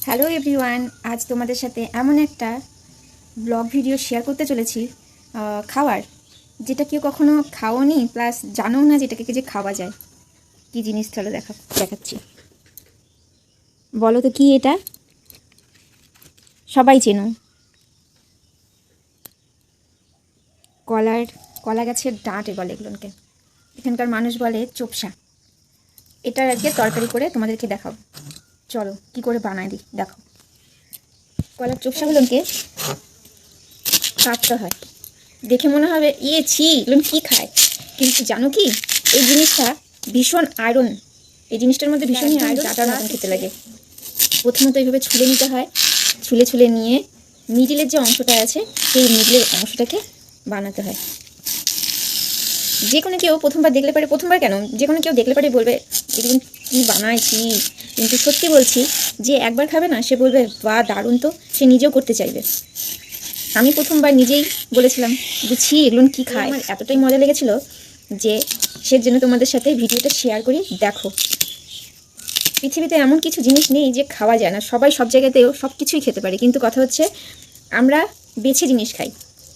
Hello everyone, আজ তোমাদের সাথে এমন একটা ব্লগ ভিডিও শেয়ার করতে চলেছি খাওয়ার, যেটা কেউ কখনো খাওনি প্লাস জানো না যেটাকে যে খাওয়া যায়। কি জিনিস তাহলে দেখাচ্ছি, বলো তো কি এটা? সবাই চেনো, কলা গাছের ডাঁটে বলে এগুলোকে। এখানকার মানুষ বলে চোপসা। এটার আজকে তরকারি করে তোমাদেরকে দেখাবো। চলো কি করে বানাই দিই দেখো। কলার চোপসাগুলোকে কাটতে হয়, দেখে মনে হবে ছি এগুলো কী খায়, কিন্তু জানো কি এই জিনিসটা ভীষণ আয়রন। এই জিনিসটার মধ্যে ভীষণই আয়রন, ডাটার মতন খেতে লাগে। প্রথমত এইভাবে ছুলে নিতে হয়, ছুলে নিয়ে মিডিলের যে অংশটা আছে সেই মিডিলের অংশটাকে বানাতে হয়। যে কোনো কেউ প্রথমবার দেখলে পারে, প্রথমবার কেন, যে কোনো কেউ দেখলে পারে বলবে এগুলো কী বানাইছি, কিন্তু সত্যি বলছি যে একবার খাবে না সে বলবে বাহ দারুণ, তো সে নিজেও করতে চাইবে। আমি প্রথমবার নিজেই বলেছিলাম যে ছি এগুলো কী খায়। আমার এতটাই মজা লেগেছিল যে সেজন্য তোমাদের সাথে ভিডিওটা শেয়ার করি। দেখো, পৃথিবীতে এমন কিছু জিনিস নেই যে খাওয়া যায় না, সবাই সব জায়গাতেও সব কিছুই খেতে পারে, কিন্তু কথা হচ্ছে আমরা বেছে জিনিস খাই।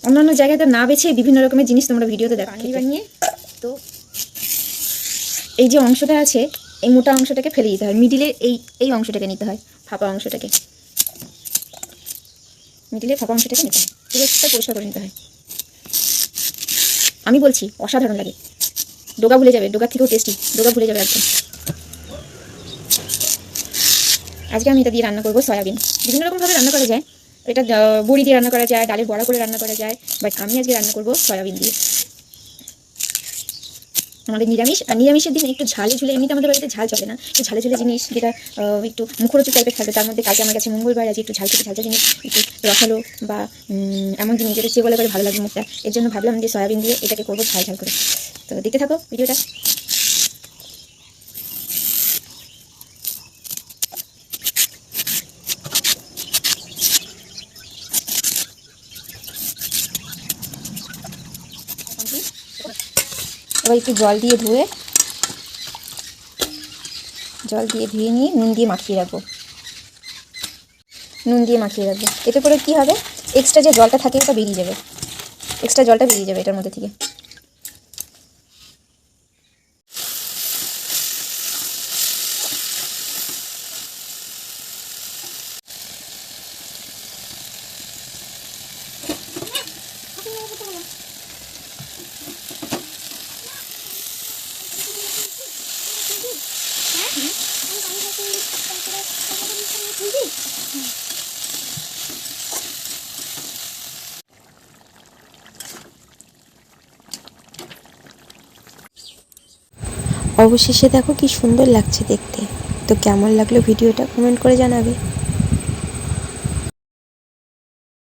অন্যান্য জায়গাতে না বেছে বিভিন্ন রকমের জিনিস তোমরা ভিডিওতে দেখো বানিয়ে। তো এই যে অংশটা আছে এই মোটা অংশটাকে ফেলে দিতে হয়, মিডিলের এই অংশটাকে নিতে হয়, ফাঁপা অংশটাকে, মিডিলের ফাঁপা অংশটাকে নিতে হয়, পুরোটা পরিষ্কার করে নিতে হয়। আমি বলছি অসাধারণ লাগে, ডোগা ভুলে যাবে, ডোগার থেকেও টেস্টি, ডোগা ভুলে যাবে একদম। আজকে আমি এটা দিয়ে রান্না করবো সয়াবিন। বিভিন্ন রকমভাবে রান্না করা যায়, এটা বড়ি দিয়ে রান্না করা যায়, ডালের বড়া করে রান্না করা যায়, বাট আমি আজকে রান্না করবো সয়াবিন দিয়ে। আমাদের নিরামিষ, আর নিরামিষের দিনে একটু ঝালে ঝুলে, এমনিতে আমাদের বাড়িতে ঝাল চলে না, একটু ঝালে ঝুলে জিনিস যেটা একটু মুখরোচক টাইপের থাকবে, তার মধ্যে কালকে আমার কাছে মঙ্গলবার আছে, একটু ঝালটা জিনিস, একটু রসালো বা এমন জিনিস যেটা চেয়ে বলে করে ভালো লাগবে মুখটা, এর জন্য ভাবলাম যে সয়াবিন দিয়ে এটাকে করবো ঝাল করে। তো দেখতে থাকো ভিডিওটা। এবার একটু জল দিয়ে ধুয়ে নিয়ে নুন দিয়ে মাখিয়ে রাখবো। এতে করে কি হবে, এক্সট্রা যে জলটা থাকে ওটা বেরিয়ে যাবে, এটার মধ্যে থেকে। অবশেষে দেখো কি সুন্দর লাগছে দেখতে। তো কেমন লাগলো ভিডিওটা কমেন্ট করে জানাবে।